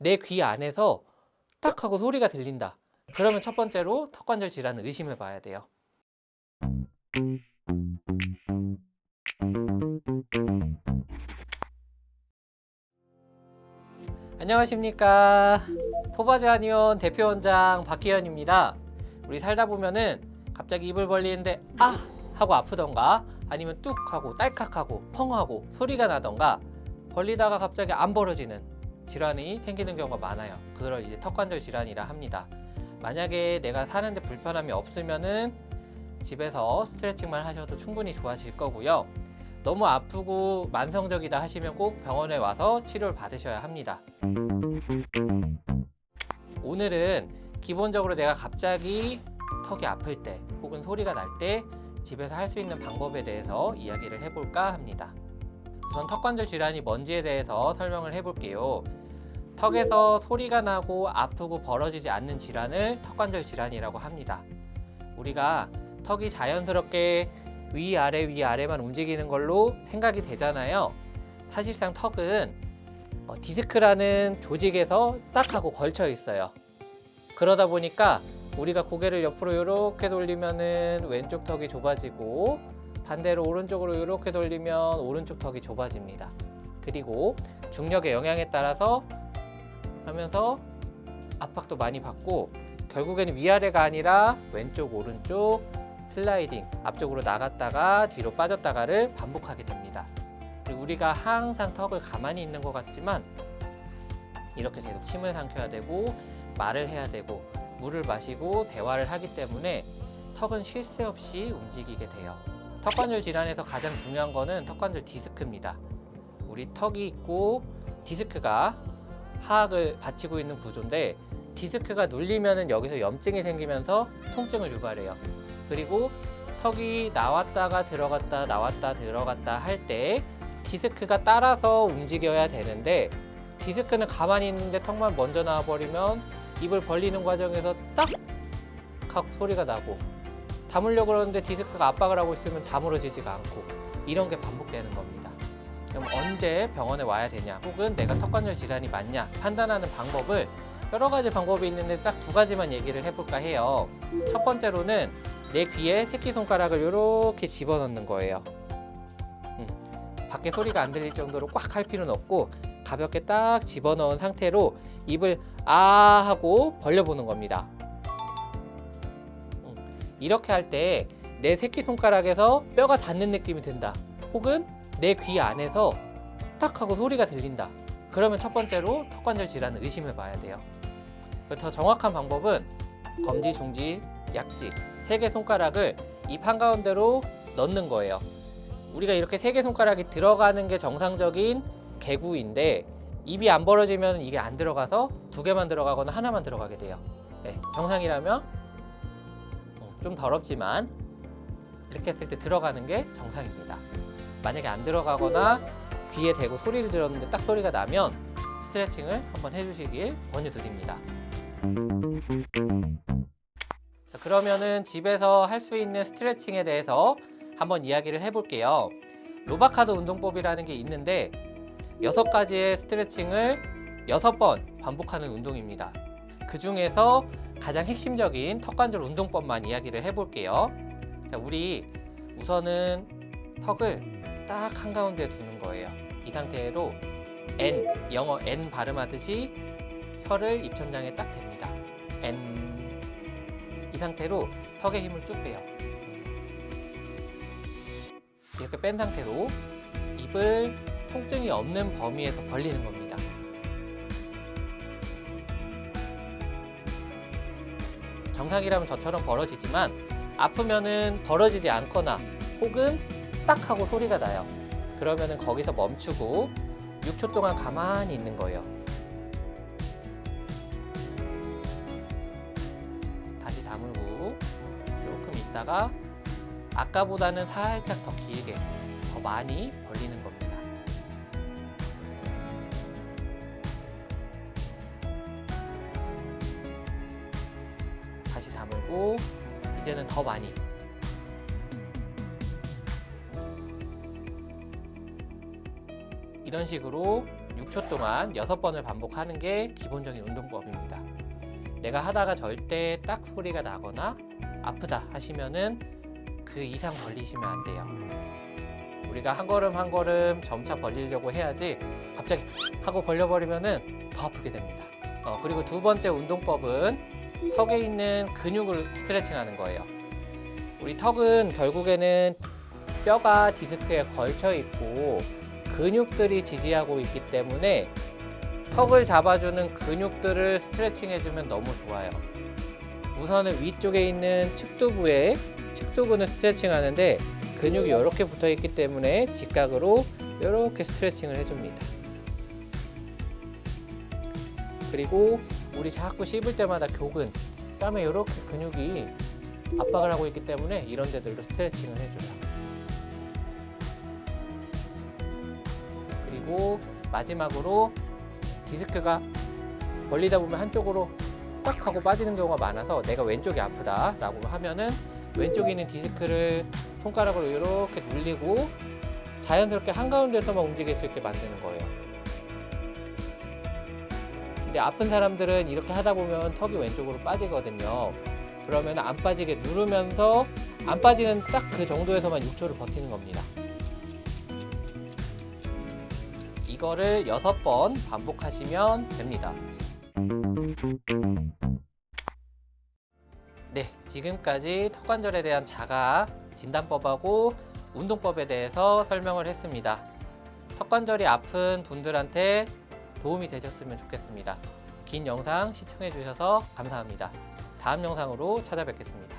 내 귀 안에서 딱 하고 소리가 들린다. 그러면 첫 번째로 턱관절 질환을 의심해 봐야 돼요. 안녕하십니까. 포바즈 한의원 대표원장 박기현입니다. 우리 살다 보면은 갑자기 입을 벌리는데 아! 하고 아프던가 아니면 뚝 하고 딸깍하고 펑 하고 소리가 나던가 벌리다가 갑자기 안 벌어지는 질환이 생기는 경우가 많아요. 그걸 이제 턱관절 질환이라 합니다. 만약에 내가 사는데 불편함이 없으면은 집에서 스트레칭만 하셔도 충분히 좋아질 거고요. 너무 아프고 만성적이다 하시면 꼭 병원에 와서 치료를 받으셔야 합니다. 오늘은 기본적으로 내가 갑자기 턱이 아플 때 혹은 소리가 날 때 집에서 할 수 있는 방법에 대해서 이야기를 해볼까 합니다. 우선 턱관절 질환이 뭔지에 대해서 설명을 해볼게요. 턱에서 소리가 나고 아프고 벌어지지 않는 질환을 턱관절 질환이라고 합니다. 우리가 턱이 자연스럽게 위아래만 움직이는 걸로 생각이 되잖아요. 사실상 턱은 디스크라는 조직에서 딱 하고 걸쳐 있어요. 그러다 보니까 우리가 고개를 옆으로 이렇게 돌리면은 왼쪽 턱이 좁아지고 반대로 오른쪽으로 이렇게 돌리면 오른쪽 턱이 좁아집니다. 그리고 중력의 영향에 따라서 하면서 압박도 많이 받고 결국에는 위아래가 아니라 왼쪽 오른쪽 슬라이딩, 앞쪽으로 나갔다가 뒤로 빠졌다가를 반복하게 됩니다. 그리고 우리가 항상 턱을 가만히 있는 것 같지만 이렇게 계속 침을 삼켜야 되고 말을 해야 되고 물을 마시고 대화를 하기 때문에 턱은 쉴 새 없이 움직이게 돼요. 턱관절 질환에서 가장 중요한 거는 턱관절 디스크입니다. 우리 턱이 있고 디스크가 하악을 받치고 있는 구조인데 디스크가 눌리면은 여기서 염증이 생기면서 통증을 유발해요. 그리고 턱이 나왔다가 들어갔다 나왔다 들어갔다 할 때 디스크가 따라서 움직여야 되는데 디스크는 가만히 있는데 턱만 먼저 나와버리면 입을 벌리는 과정에서 딱 하고 소리가 나고 다물려고 그러는데 디스크가 압박을 하고 있으면 다물어지지가 않고 이런 게 반복되는 겁니다. 그럼 언제 병원에 와야 되냐 혹은 내가 턱관절 질환이 맞냐 판단하는 방법을 여러 가지 방법이 있는데 딱 두 가지만 얘기를 해볼까 해요. 첫 번째로는 내 귀에 새끼손가락을 이렇게 집어넣는 거예요. 밖에 소리가 안 들릴 정도로 꽉 할 필요는 없고 가볍게 딱 집어넣은 상태로 입을 아 하고 벌려보는 겁니다. 이렇게 할 때 내 새끼손가락에서 뼈가 닿는 느낌이 든다 혹은 내 귀 안에서 딱 하고 소리가 들린다. 그러면 첫 번째로 턱관절 질환을 의심해 봐야 돼요. 더 정확한 방법은 검지, 중지, 약지 세 개 손가락을 입 한가운데로 넣는 거예요. 우리가 이렇게 세 개 손가락이 들어가는 게 정상적인 개구인데 입이 안 벌어지면 이게 안 들어가서 두 개만 들어가거나 하나만 들어가게 돼요. 네, 정상이라면 좀 더럽지만 이렇게 했을 때 들어가는 게 정상입니다. 만약에 안 들어가거나 귀에 대고 소리를 들었는데 딱 소리가 나면 스트레칭을 한번 해주시길 권유드립니다. 자, 그러면은 집에서 할 수 있는 스트레칭에 대해서 한번 이야기를 해볼게요. 로바카도 운동법이라는 게 있는데 6가지의 스트레칭을 6번 반복하는 운동입니다. 그 중에서 가장 핵심적인 턱관절 운동법만 이야기를 해볼게요. 자, 우리 우선은 턱을 딱 한가운데 두는 거예요. 이 상태로 N, 영어 N 발음하듯이 혀를 입천장에 딱 댑니다. N. 이 상태로 턱에 힘을 쭉 빼요. 이렇게 뺀 상태로 입을 통증이 없는 범위에서 벌리는 겁니다. 정상이라면 저처럼 벌어지지만 아프면은 벌어지지 않거나 혹은 딱 하고 소리가 나요. 그러면은 거기서 멈추고 6초 동안 가만히 있는 거예요. 다시 다물고 조금 있다가 아까보다는 살짝 더 길게 더 많이 벌리는 겁니다. 다시 다물고 이제는 더 많이 이런 식으로 6초 동안 6번을 반복하는 게 기본적인 운동법입니다. 내가 하다가 절대 딱 소리가 나거나 아프다 하시면은 그 이상 벌리시면 안 돼요. 우리가 한 걸음 한 걸음 점차 벌리려고 해야지 갑자기 하고 벌려버리면은 더 아프게 됩니다. 그리고 두 번째 운동법은 턱에 있는 근육을 스트레칭하는 거예요. 우리 턱은 결국에는 뼈가 디스크에 걸쳐 있고 근육들이 지지하고 있기 때문에 턱을 잡아주는 근육들을 스트레칭 해주면 너무 좋아요. 우선은 위쪽에 있는 측두근을 스트레칭 하는데 근육이 이렇게 붙어 있기 때문에 직각으로 이렇게 스트레칭을 해줍니다. 그리고 우리 자꾸 씹을 때마다 교근, 뺨에 이렇게 근육이 압박을 하고 있기 때문에 이런 데들로 스트레칭을 해줘요. 그리고 마지막으로 디스크가 벌리다 보면 한쪽으로 딱 하고 빠지는 경우가 많아서 내가 왼쪽이 아프다 라고 하면은 왼쪽에 있는 디스크를 손가락으로 이렇게 눌리고 자연스럽게 한가운데서만 움직일 수 있게 만드는 거예요. 근데 아픈 사람들은 이렇게 하다 보면 턱이 왼쪽으로 빠지거든요. 그러면 안 빠지게 누르면서 안 빠지는 딱 그 정도에서만 6초를 버티는 겁니다. 이거를 6번 반복하시면 됩니다. 네, 지금까지 턱관절에 대한 자가 진단법하고 운동법에 대해서 설명을 했습니다. 턱관절이 아픈 분들한테 도움이 되셨으면 좋겠습니다. 긴 영상 시청해 주셔서 감사합니다. 다음 영상으로 찾아뵙겠습니다.